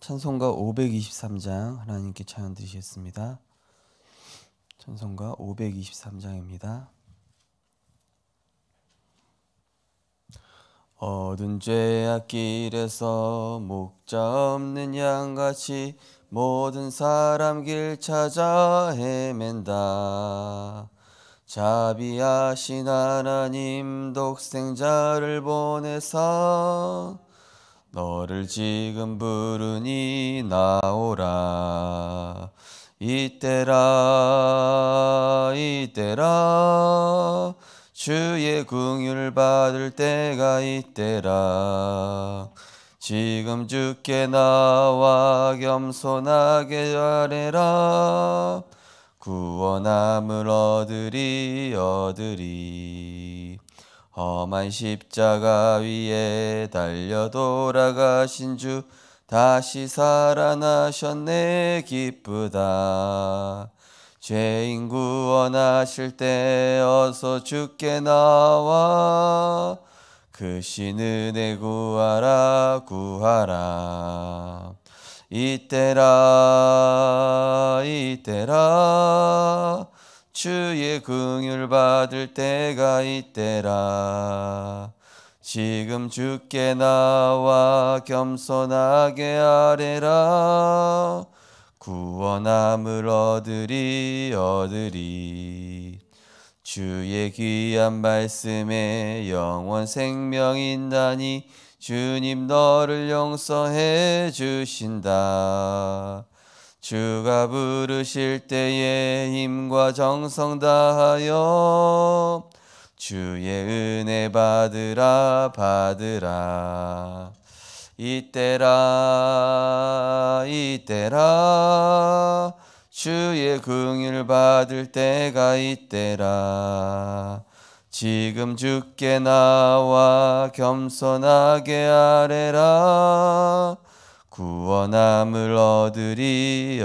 찬송가 523장 하나님께 찬양 드리겠습니다. 찬송가 523장입니다. 어두운 죄악 길에서 목자 없는 양같이 모든 사람 길 찾아 헤맨다. 자비하신 하나님 독생자를 보내사 너를 지금 부르니 나오라. 이때라 이때라 주의 긍휼 받을 때가 이때라. 지금 주께 나와 겸손하게 아뢰라. 구원함을 얻으리. 험한 십자가 위에 달려 돌아가신 주 다시 살아나셨네 기쁘다. 죄인 구원하실 때 어서 주께 나와 그 신 은혜 구하라. 이때라 주의 긍휼 받을 때가 이때라. 지금 주께 나와 겸손하게 아뢰라. 구원함을 얻으리. 주의 귀한 말씀에 영원 생명 있나니 주님 너를 용서해 주신다. 주가 부르실 때에 힘과 정성 다하여 주의 은혜 받으라. 이때라 주의 긍휼 받을 때가 이때라. 지금 주께 나와 겸손하게 아뢰라. 구원함을 얻으리.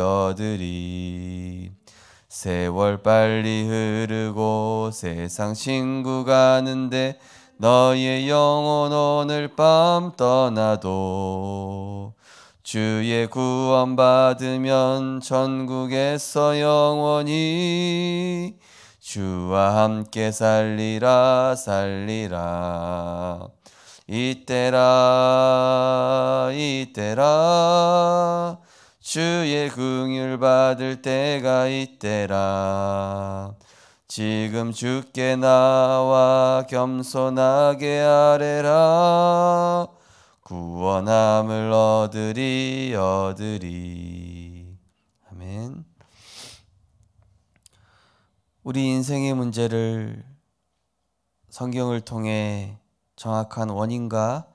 세월 빨리 흐르고 세상 친구 가는데 너의 영혼 오늘 밤 떠나도 주의 구원 받으면 천국에서 영원히 주와 함께 살리라. 이때라 주의 긍휼 받을 때가 이때라. 지금 주께 나와 겸손하게 아뢰라. 구원함을 얻으리. 아멘. 우리 인생의 문제를 성경을 통해 정확한 원인과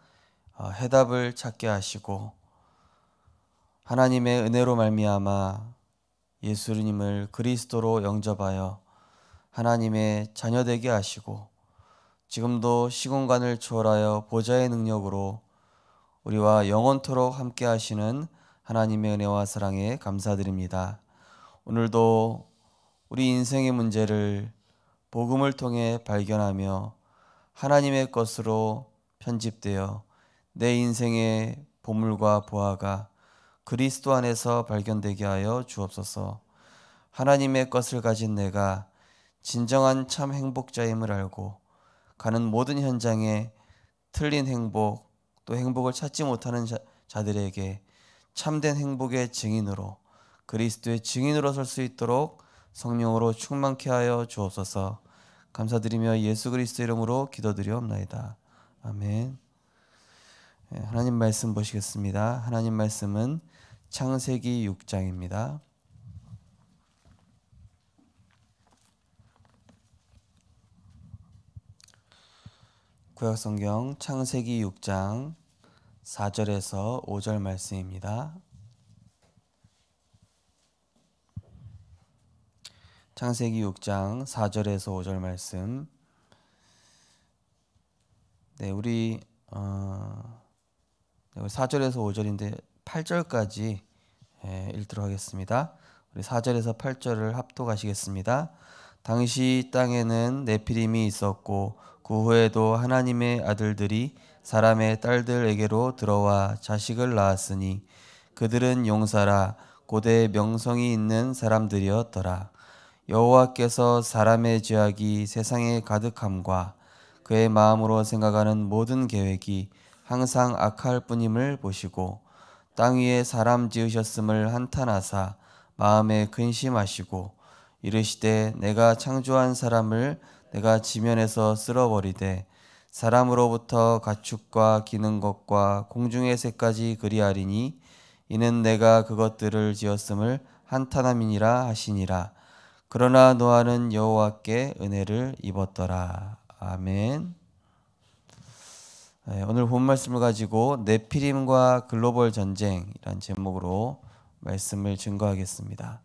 해답을 찾게 하시고 하나님의 은혜로 말미암아 예수님을 그리스도로 영접하여 하나님의 자녀되게 하시고 지금도 시공간을 초월하여 보좌의 능력으로 우리와 영원토록 함께 하시는 하나님의 은혜와 사랑에 감사드립니다. 오늘도 우리 인생의 문제를 복음을 통해 발견하며 하나님의 것으로 편집되어 내 인생의 보물과 보화가 그리스도 안에서 발견되게 하여 주옵소서. 하나님의 것을 가진 내가 진정한 참 행복자임을 알고 가는 모든 현장에 틀린 행복 또 행복을 찾지 못하는 자들에게 참된 행복의 증인으로 그리스도의 증인으로 설 수 있도록 성령으로 충만케 하여 주옵소서. 감사드리며 예수 그리스도 이름으로 기도드리옵나이다. 아멘. 하나님 말씀 보시겠습니다. 하나님 말씀은 창세기 6장입니다. 구약성경 창세기 6장 4절에서 5절 말씀입니다. 창세기 6장 4절에서 5절 말씀. 우리 4절에서 5절인데 8절까지 읽도록 하겠습니다. 우리 4절에서 8절을 합독하시겠습니다. 당시 땅에는 네피림이 있었고 그 후에도 하나님의 아들들이 사람의 딸들에게로 들어와 자식을 낳았으니 그들은 용사라 고대 명성이 있는 사람들이었더라. 여호와께서 사람의 죄악이 세상에 가득함과 그의 마음으로 생각하는 모든 계획이 항상 악할 뿐임을 보시고 땅 위에 사람 지으셨음을 한탄하사 마음에 근심하시고 이르시되 내가 창조한 사람을 내가 지면에서 쓸어버리되 사람으로부터 가축과 기는 것과 공중의 새까지 그리하리니 이는 내가 그것들을 지었음을 한탄함이니라 하시니라. 그러나 노아는 여호와께 은혜를 입었더라. 아멘. 오늘 본 말씀을 가지고 네피림과 글로벌 전쟁이란 제목으로 말씀을 증거하겠습니다.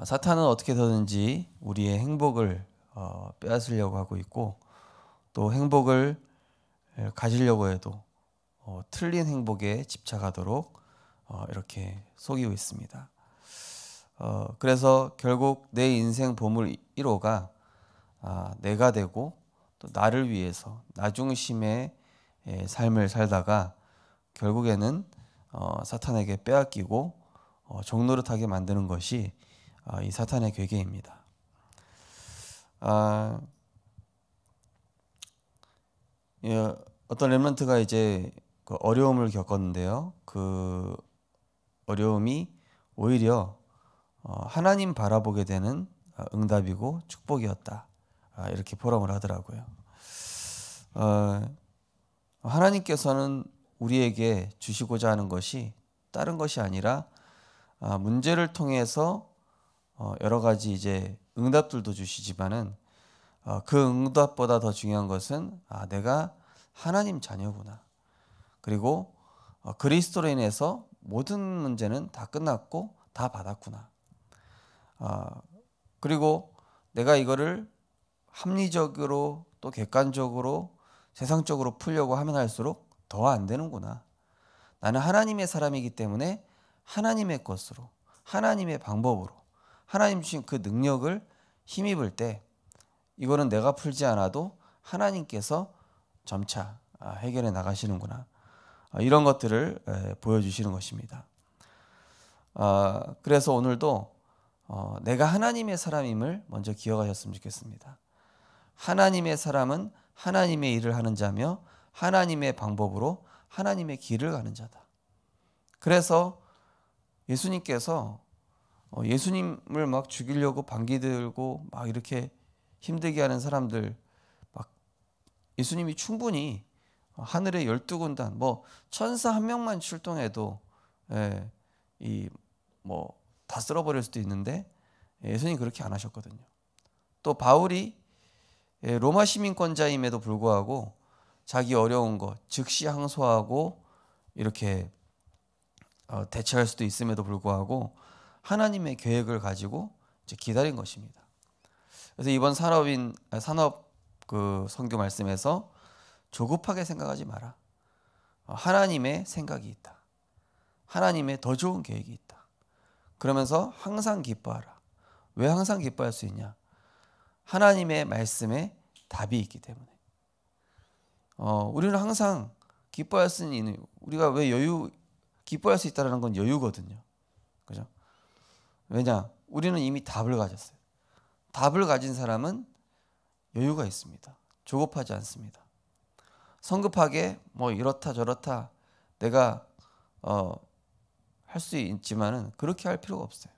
사탄은 어떻게든지 우리의 행복을 빼앗으려고 하고 있고 또 행복을 가지려고 해도 틀린 행복에 집착하도록 이렇게 속이고 있습니다. 그래서 결국 내 인생 보물 1호가 내가 되고 또 나를 위해서 나 중심의 삶을 살다가 결국에는 사탄에게 빼앗기고 종노릇하게 만드는 것이 이 사탄의 괴계입니다. 어떤 렘넌트가 이제 그 어려움을 겪었는데요. 그 어려움이 오히려 하나님 바라보게 되는 응답이고 축복이었다. 이렇게 포럼을 하더라고요. 하나님께서는 우리에게 주시고자 하는 것이 다른 것이 아니라 문제를 통해서 여러 가지 이제 응답들도 주시지만은 그 응답보다 더 중요한 것은 내가 하나님 자녀구나. 그리고 그리스도로 인해서 모든 문제는 다 끝났고 다 받았구나. 그리고 내가 이거를 합리적으로 또 객관적으로 세상적으로 풀려고 하면 할수록 더 안 되는구나. 나는 하나님의 사람이기 때문에 하나님의 것으로 하나님의 방법으로 하나님 주신 그 능력을 힘입을 때 이거는 내가 풀지 않아도 하나님께서 점차 해결해 나가시는구나. 이런 것들을 보여주시는 것입니다. 그래서 오늘도 내가 하나님의 사람임을 먼저 기억하셨으면 좋겠습니다. 하나님의 사람은 하나님의 일을 하는 자며 하나님의 방법으로 하나님의 길을 가는 자다. 그래서 예수님께서 예수님을 막 죽이려고 반기 들고 막 이렇게 힘들게 하는 사람들 막 예수님이 충분히 하늘의 12군단 뭐 천사 한 명만 출동해도 이 뭐 다 쓸어버릴 수도 있는데 예수님 그렇게 안 하셨거든요. 또 바울이 로마 시민권자임에도 불구하고 자기 어려운 것 즉시 항소하고 이렇게 대처할 수도 있음에도 불구하고 하나님의 계획을 가지고 이제 기다린 것입니다. 그래서 이번 산업 그 선교 말씀에서 조급하게 생각하지 마라. 하나님의 생각이 있다. 하나님의 더 좋은 계획이 있다. 그러면서 항상 기뻐하라. 왜 항상 기뻐할 수 있냐? 하나님의 말씀에 답이 있기 때문에. 우리는 항상 기뻐할 수 있는 우리가 왜 기뻐할 수 있다는 건 여유거든요. 그죠? 왜냐? 우리는 이미 답을 가졌어요. 답을 가진 사람은 여유가 있습니다. 조급하지 않습니다. 성급하게 뭐 이렇다 저렇다 내가 할 수 있지만은 그렇게 할 필요가 없어요.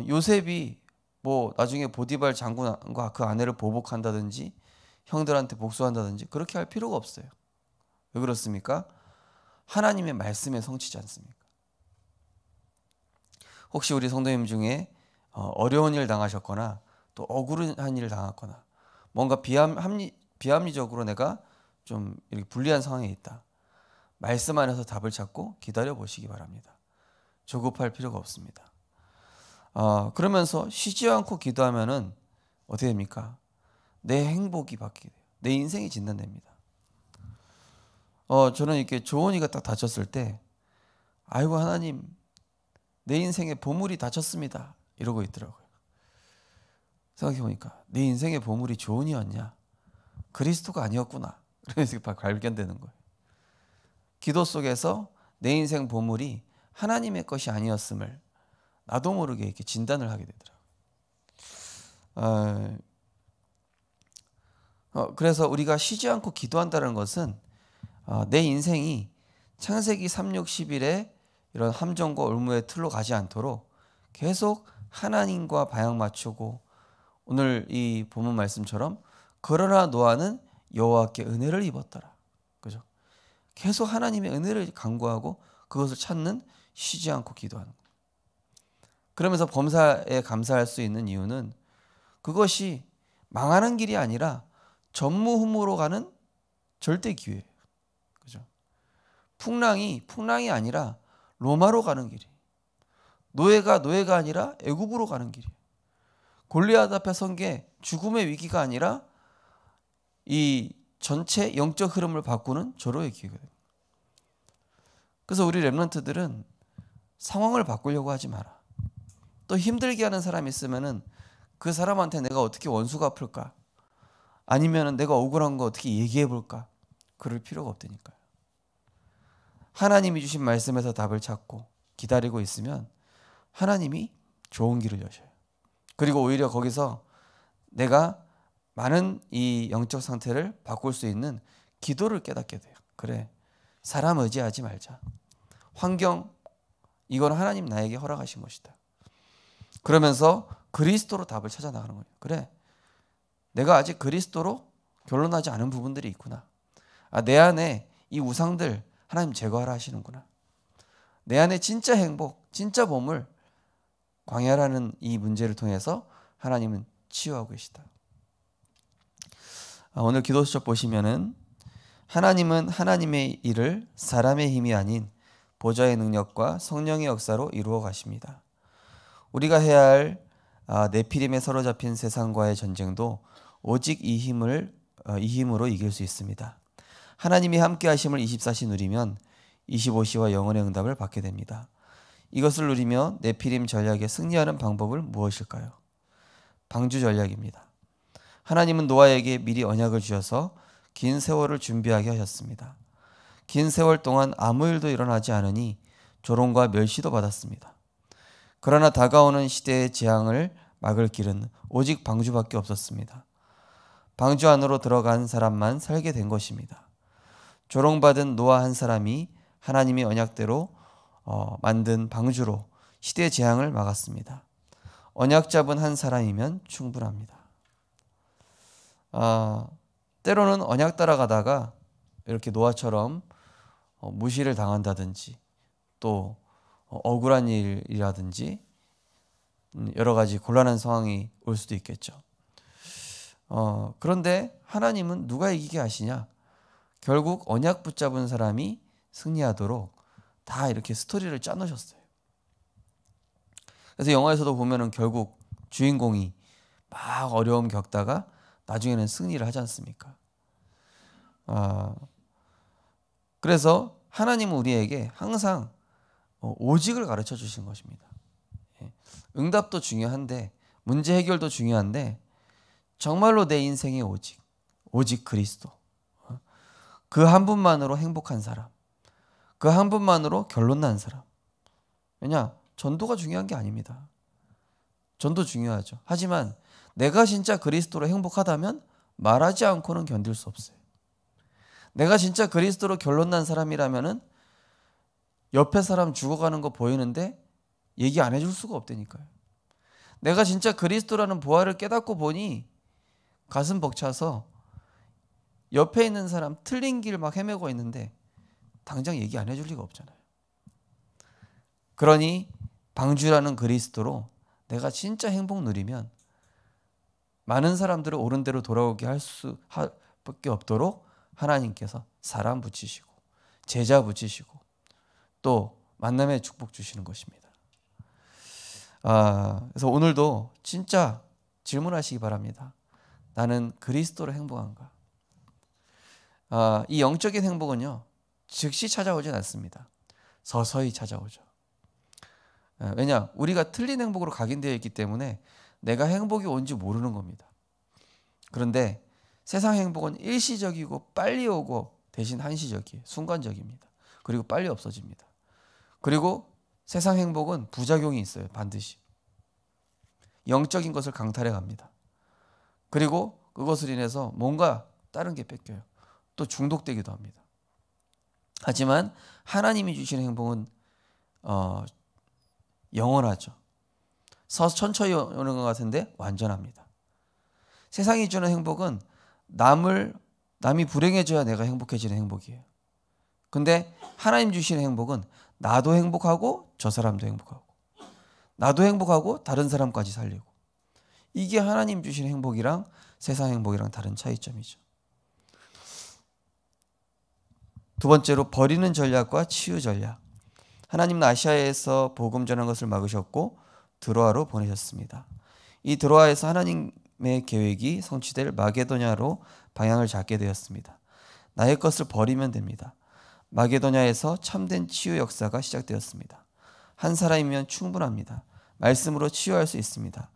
요셉이 뭐 나중에 보디발 장군과 그 아내를 보복한다든지 형들한테 복수한다든지 그렇게 할 필요가 없어요. 왜 그렇습니까? 하나님의 말씀에 성취지 않습니까? 혹시 우리 성도님 중에 어려운 일 당하셨거나 또 억울한 일 당했거나 뭔가 비합리적으로 내가 좀 이렇게 불리한 상황에 있다. 말씀 안에서 답을 찾고 기다려 보시기 바랍니다. 조급할 필요가 없습니다. 그러면서 쉬지 않고 기도하면은 어떻게 됩니까? 내 행복이 바뀌게 돼요. 내 인생이 진단됩니다. 저는 이렇게 조원이가 딱 다쳤을 때 아이고 하나님 내 인생의 보물이 다쳤습니다. 이러고 있더라고요. 생각해보니까 내 인생의 보물이 조원이었냐? 그리스도가 아니었구나. 그래서 발견되는 거예요. 기도 속에서 내 인생 보물이 하나님의 것이 아니었음을 나도 모르게 이렇게 진단을 하게 되더라고요. 그래서 우리가 쉬지 않고 기도한다는 것은 내 인생이 창세기 3, 6, 11의 이런 함정과 올무의 틀로 가지 않도록 계속 하나님과 방향 맞추고, 오늘 이 본문 말씀처럼 그러나 노아는 여호와께 은혜를 입었더라. 그죠? 계속 하나님의 은혜를 간구하고 그것을 찾는, 쉬지 않고 기도하는 거예요. 그러면서 범사에 감사할 수 있는 이유는 그것이 망하는 길이 아니라 전무후무로 가는 절대 기회예요. 그죠? 풍랑이 아니라 로마로 가는 길이, 노예가 아니라 애굽으로 가는 길이, 골리앗 앞에 선 게 죽음의 위기가 아니라 이 전체 영적 흐름을 바꾸는 절호의 기회가 됩니다. 그래서 우리 렘넌트들은 상황을 바꾸려고 하지 마라. 또 힘들게 하는 사람이 있으면은 그 사람한테 내가 어떻게 원수 갚을까, 아니면 내가 억울한 거 어떻게 얘기해 볼까, 그럴 필요가 없다니까요. 하나님이 주신 말씀에서 답을 찾고 기다리고 있으면 하나님이 좋은 길을 여셔요. 그리고 오히려 거기서 내가 많은 이 영적 상태를 바꿀 수 있는 기도를 깨닫게 돼요. 그래, 사람 의지하지 말자. 환경, 이건 하나님 나에게 허락하신 것이다. 그러면서 그리스도로 답을 찾아 나가는 거예요. 그래, 내가 아직 그리스도로 결론나지 않은 부분들이 있구나. 내 안에 이 우상들 하나님 제거하라 하시는구나. 내 안에 진짜 행복, 진짜 보물, 광야라는 이 문제를 통해서 하나님은 치유하고 계시다. 오늘 기도 수첩 보시면은 하나님은 하나님의 일을 사람의 힘이 아닌 보좌의 능력과 성령의 역사로 이루어 가십니다. 우리가 해야 할 네피림에 사로잡힌 세상과의 전쟁도 오직 이 힘으로 이길 수 있습니다. 하나님이 함께 하심을 24시 누리면 25시와 영혼의 응답을 받게 됩니다. 이것을 누리며 네피림 전략에 승리하는 방법은 무엇일까요? 방주 전략입니다. 하나님은 노아에게 미리 언약을 주셔서 긴 세월을 준비하게 하셨습니다. 긴 세월 동안 아무 일도 일어나지 않으니 조롱과 멸시도 받았습니다. 그러나 다가오는 시대의 재앙을 막을 길은 오직 방주밖에 없었습니다. 방주 안으로 들어간 사람만 살게 된 것입니다. 조롱받은 노아 한 사람이 하나님의 언약대로 만든 방주로 시대의 재앙을 막았습니다. 언약 잡은 한 사람이면 충분합니다. 때로는 언약 따라가다가 이렇게 노아처럼 무시를 당한다든지, 또 억울한 일이라든지 여러 가지 곤란한 상황이 올 수도 있겠죠. 그런데 하나님은 누가 이기게 하시냐? 결국 언약 붙잡은 사람이 승리하도록 다 이렇게 스토리를 짜놓으셨어요. 그래서 영화에서도 보면은 결국 주인공이 막 어려움 겪다가 나중에는 승리를 하지 않습니까? 그래서 하나님은 우리에게 항상 오직을 가르쳐 주신 것입니다. 응답도 중요한데, 문제 해결도 중요한데, 정말로 내 인생의 오직 그리스도, 그 한 분만으로 행복한 사람, 그 한 분만으로 결론난 사람. 왜냐? 전도가 중요한 게 아닙니다. 전도 중요하죠. 하지만 내가 진짜 그리스도로 행복하다면 말하지 않고는 견딜 수 없어요. 내가 진짜 그리스도로 결론난 사람이라면은 옆에 사람 죽어가는 거 보이는데 얘기 안 해줄 수가 없다니까요. 내가 진짜 그리스도라는 보화를 깨닫고 보니 가슴 벅차서 옆에 있는 사람 틀린 길 막 헤매고 있는데 당장 얘기 안 해줄 리가 없잖아요. 그러니 방주라는 그리스도로 내가 진짜 행복 누리면 많은 사람들을 옳은 대로 돌아오게 할 수밖에 없도록 하나님께서 사람 붙이시고 제자 붙이시고 또 만남의 축복 주시는 것입니다. 그래서 오늘도 진짜 질문하시기 바랍니다. 나는 그리스도로 행복한가? 이 영적인 행복은요, 즉시 찾아오진 않습니다. 서서히 찾아오죠. 왜냐? 우리가 틀린 행복으로 각인되어 있기 때문에 내가 행복이 온지 모르는 겁니다. 그런데 세상 행복은 일시적이고 빨리 오고 대신 한시적이에요. 순간적입니다. 그리고 빨리 없어집니다. 그리고 세상 행복은 부작용이 있어요. 반드시. 영적인 것을 강탈해 갑니다. 그리고 그것을 인해서 뭔가 다른 게 뺏겨요. 또 중독되기도 합니다. 하지만 하나님이 주시는 행복은 영원하죠. 천천히 오는 것 같은데 완전합니다. 세상이 주는 행복은 남이 불행해져야 내가 행복해지는 행복이에요. 근데 하나님 주시는 행복은 나도 행복하고 저 사람도 행복하고 나도 행복하고 다른 사람까지 살리고, 이게 하나님 주시는 행복이랑 세상 행복이랑 다른 차이점이죠. 두 번째로 버리는 전략과 치유 전략. 하나님은 아시아에서 복음 전한 것을 막으셨고 드로아로 보내셨습니다. 이 드로아에서 하나님의 계획이 성취될 마게도냐로 방향을 잡게 되었습니다. 나의 것을 버리면 됩니다. 마게도냐에서 참된 치유 역사가 시작되었습니다. 한 사람이면 충분합니다. 말씀으로 치유할 수 있습니다.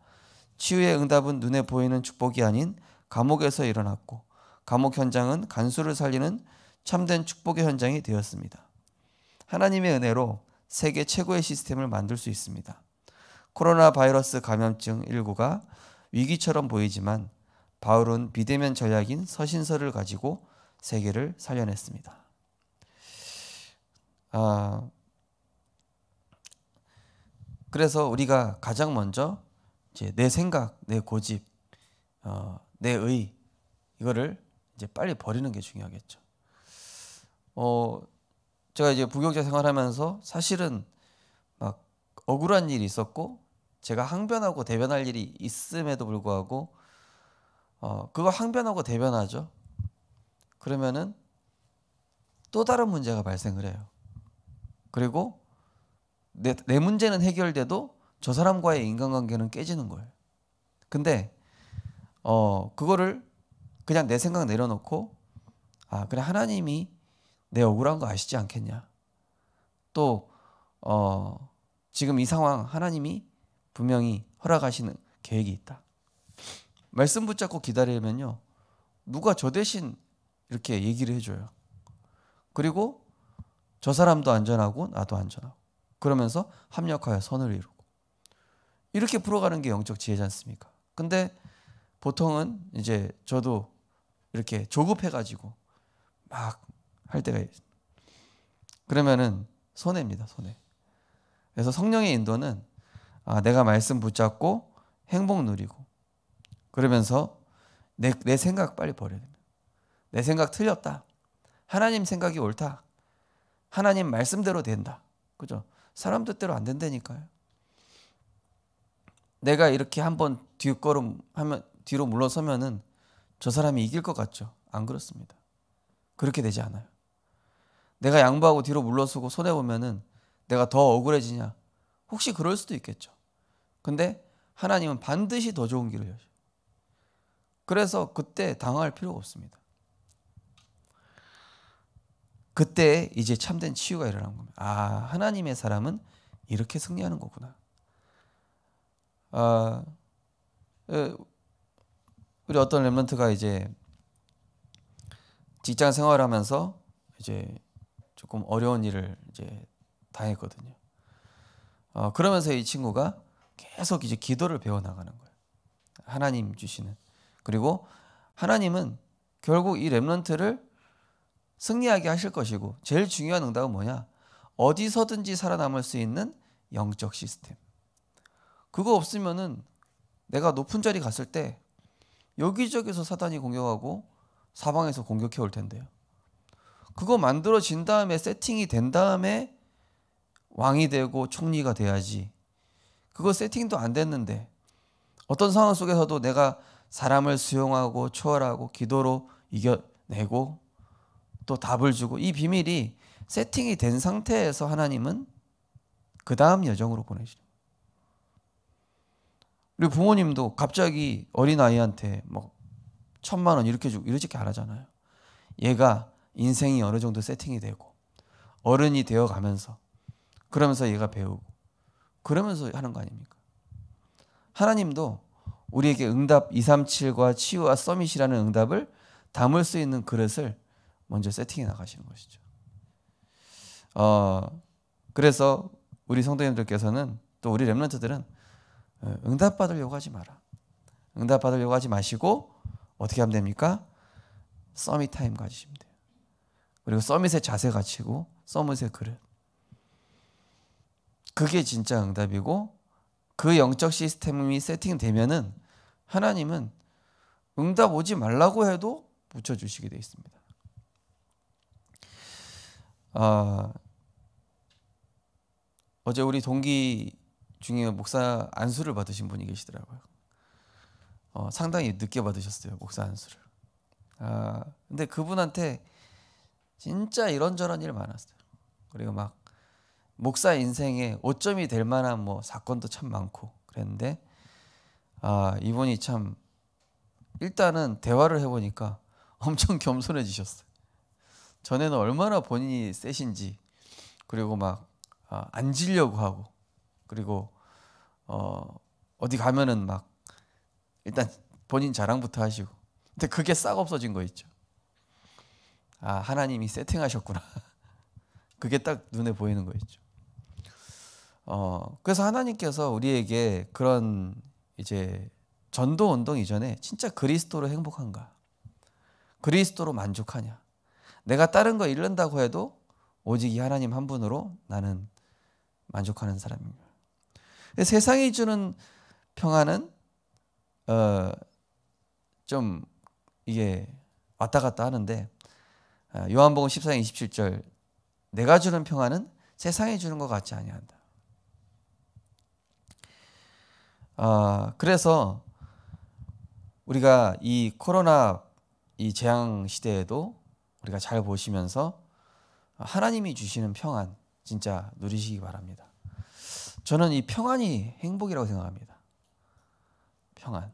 치유의 응답은 눈에 보이는 축복이 아닌 감옥에서 일어났고, 감옥 현장은 간수를 살리는 참된 축복의 현장이 되었습니다. 하나님의 은혜로 세계 최고의 시스템을 만들 수 있습니다. 코로나 바이러스 감염증 19가 위기처럼 보이지만 바울은 비대면 전략인 서신서를 가지고 세계를 살려냈습니다. 그래서 우리가 가장 먼저 이제 내 생각, 내 고집, 내 의, 이거를 이제 빨리 버리는 게 중요하겠죠. 제가 이제 부교육자 생활하면서 사실은 막 억울한 일이 있었고, 제가 항변하고 대변할 일이 있음에도 불구하고 그거 항변하고 대변하죠. 그러면은 또 다른 문제가 발생을 해요. 그리고 내 문제는 해결돼도 저 사람과의 인간관계는 깨지는 거예요. 근데 그거를 그냥 내 생각 내려놓고, 그래, 하나님이 내 억울한 거 아시지 않겠냐. 또 지금 이 상황 하나님이 분명히 허락하시는 계획이 있다. 말씀 붙잡고 기다리면요, 누가 저 대신 이렇게 얘기를 해줘요. 그리고 저 사람도 안전하고 나도 안전하고, 그러면서 합력하여 선을 이루고, 이렇게 풀어가는 게 영적 지혜지 않습니까? 근데 보통은 이제 저도 이렇게 조급해가지고 막 할 때가 있어요. 그러면은 손해입니다, 손해. 그래서 성령의 인도는 내가 말씀 붙잡고 행복 누리고, 그러면서 내 생각 빨리 버려야 됩니다. 내 생각 틀렸다. 하나님 생각이 옳다. 하나님 말씀대로 된다. 그죠? 사람 뜻대로 안 된다니까요. 내가 이렇게 한번 뒷걸음 하면, 뒤로 물러서면은 저 사람이 이길 것 같죠? 안 그렇습니다. 그렇게 되지 않아요. 내가 양보하고 뒤로 물러서고 손해보면은 내가 더 억울해지냐? 혹시 그럴 수도 있겠죠. 근데 하나님은 반드시 더 좋은 길을 여셔요. 그래서 그때 당황할 필요가 없습니다. 그때 이제 참된 치유가 일어난 겁니다. 하나님의 사람은 이렇게 승리하는 거구나. 우리 어떤 렘넌트가 이제 직장 생활하면서 이제 조금 어려운 일을 이제 당했거든요. 그러면서 이 친구가 계속 이제 기도를 배워 나가는 거예요. 하나님 주시는. 그리고 하나님은 결국 이 렘넌트를 승리하게 하실 것이고, 제일 중요한 응답은 뭐냐? 어디서든지 살아남을 수 있는 영적 시스템. 그거 없으면은 내가 높은 자리 갔을 때 여기저기서 사단이 공격하고 사방에서 공격해 올 텐데요. 그거 만들어진 다음에, 세팅이 된 다음에 왕이 되고 총리가 돼야지. 그거 세팅도 안 됐는데 어떤 상황 속에서도 내가 사람을 수용하고 초월하고 기도로 이겨내고 또 답을 주고, 이 비밀이 세팅이 된 상태에서 하나님은 그 다음 여정으로 보내시는 거예요. 우리 부모님도 갑자기 어린아이한테 뭐 1,000만 원 이렇게 주고 이렇게 안 하잖아요. 얘가 인생이 어느 정도 세팅이 되고 어른이 되어 가면서, 그러면서 얘가 배우고, 그러면서 하는 거 아닙니까? 하나님도 우리에게 응답 237과 치유와 서밋이라는 응답을 담을 수 있는 그릇을 먼저 세팅해 나가시는 것이죠. 그래서 우리 성도님들께서는 또 우리 렘넌트들은 응답받으려고 하지 마라. 응답받으려고 하지 마시고 어떻게 하면 됩니까? 서밋 타임 가지시면 돼요. 그리고 서밋의 자세 갖추고 서밋의 그릇. 그게 진짜 응답이고 그 영적 시스템이 세팅되면은 하나님은 응답 오지 말라고 해도 붙여주시게 되어 있습니다. 어제 우리 동기 중에 목사 안수를 받으신 분이 계시더라고요. 상당히 늦게 받으셨어요, 목사 안수를. 근데 그분한테 진짜 이런저런 일 많았어요. 그리고 막 목사 인생에 오점이 될 만한 뭐 사건도 참 많고 그랬는데 이분이 참 일단은 대화를 해보니까 엄청 겸손해지셨어요. 전에는 얼마나 본인이 세신지, 그리고 막 앉으려고 하고, 그리고 어디 가면은 막 일단 본인 자랑부터 하시고. 근데 그게 싹 없어진 거 있죠. 하나님이 세팅하셨구나. 그게 딱 눈에 보이는 거 있죠. 그래서 하나님께서 우리에게 그런 이제 전도 운동 이전에 진짜 그리스도로 행복한가? 그리스도로 만족하냐? 내가 다른 거 잃는다고 해도 오직 이 하나님 한 분으로 나는 만족하는 사람입니다. 세상이 주는 평안은 좀 이게 왔다 갔다 하는데 요한복음 14장 27절 내가 주는 평안은 세상이 주는 것 같지 아니한다. 그래서 우리가 이 코로나 이 재앙 시대에도 우리가 잘 보시면서 하나님이 주시는 평안 진짜 누리시기 바랍니다. 저는 이 평안이 행복이라고 생각합니다. 평안.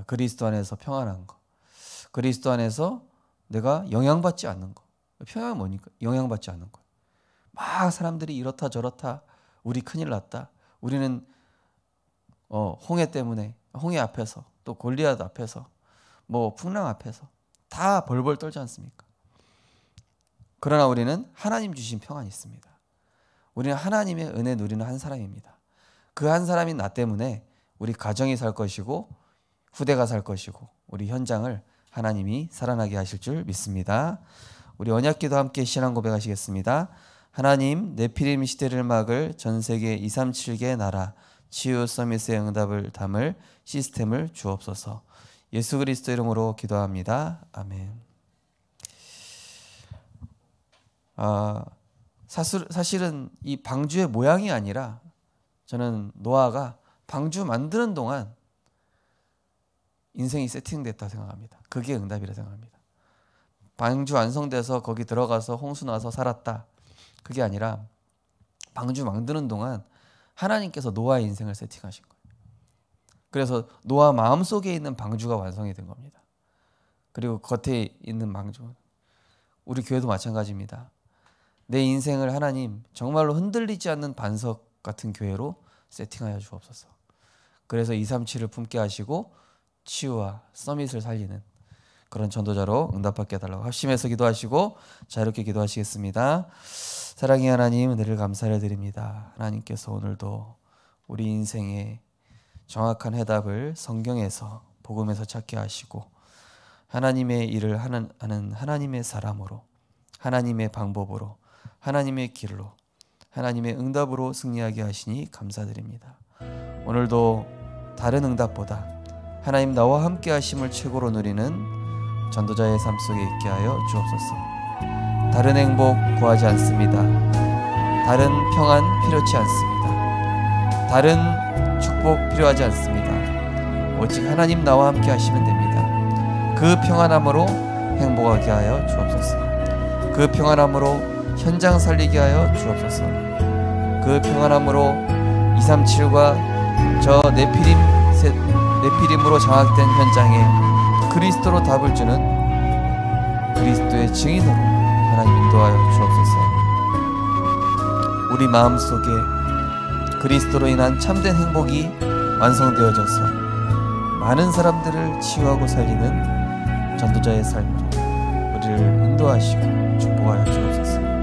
그리스도 안에서 평안한 거. 그리스도 안에서 내가 영향받지 않는 거. 평안이 뭐니까? 영향받지 않는 거. 막 사람들이 이렇다 저렇다. 우리 큰일 났다. 우리는 홍해 때문에 홍해 앞에서 또 골리앗 앞에서 뭐 풍랑 앞에서 다 벌벌 떨지 않습니까? 그러나 우리는 하나님 주신 평안이 있습니다. 우리는 하나님의 은혜 누리는 한 사람입니다. 그 한 사람인 나 때문에 우리 가정이 살 것이고 후대가 살 것이고 우리 현장을 하나님이 살아나게 하실 줄 믿습니다. 우리 언약기도 함께 신앙 고백하시겠습니다. 하나님, 네피림 시대를 막을 전 세계 237개 나라 치유 서밋의 응답을 담을 시스템을 주옵소서. 예수 그리스도 이름으로 기도합니다. 아멘. 사실은 이 방주의 모양이 아니라 저는 노아가 방주 만드는 동안 인생이 세팅됐다 생각합니다. 그게 응답이라 생각합니다. 방주 완성돼서 거기 들어가서 홍수 나서 살았다. 그게 아니라 방주 만드는 동안 하나님께서 노아의 인생을 세팅하신 거예요. 그래서 노아 마음속에 있는 방주가 완성이 된 겁니다. 그리고 겉에 있는 방주, 우리 교회도 마찬가지입니다. 내 인생을 하나님 정말로 흔들리지 않는 반석 같은 교회로 세팅하여 주옵소서. 그래서 237을 품게 하시고 치유와 서밋을 살리는 그런 전도자로 응답받게 해달라고 합심해서 기도하시고 자유롭게 기도하시겠습니다. 사랑의 하나님, 은혜를 감사를 드립니다. 하나님께서 오늘도 우리 인생의 정확한 해답을 성경에서 복음에서 찾게 하시고 하나님의 일을 하는 하나님의 사람으로, 하나님의 방법으로, 하나님의 길로, 하나님의 응답으로 승리하게 하시니 감사드립니다. 오늘도 다른 응답보다 하나님 나와 함께 하심을 최고로 누리는 전도자의 삶 속에 있게 하여 주옵소서. 다른 행복 구하지 않습니다. 다른 평안 필요치 않습니다. 다른 축복 필요하지 않습니다. 오직 하나님 나와 함께 하시면 됩니다. 그 평안함으로 행복하게 하여 주옵소서. 그 평안함으로 현장 살리게 하여 주옵소서. 그 평안함으로 237과 저 네피림으로 장악된 현장에 그리스도로 답을 주는 그리스도의 증인으로 하나님 인도하여 주옵소서. 우리 마음속에 그리스도로 인한 참된 행복이 완성되어져서 많은 사람들을 치유하고 살리는 전도자의 삶으로 우리를 인도하시고 축복하여 주옵소서.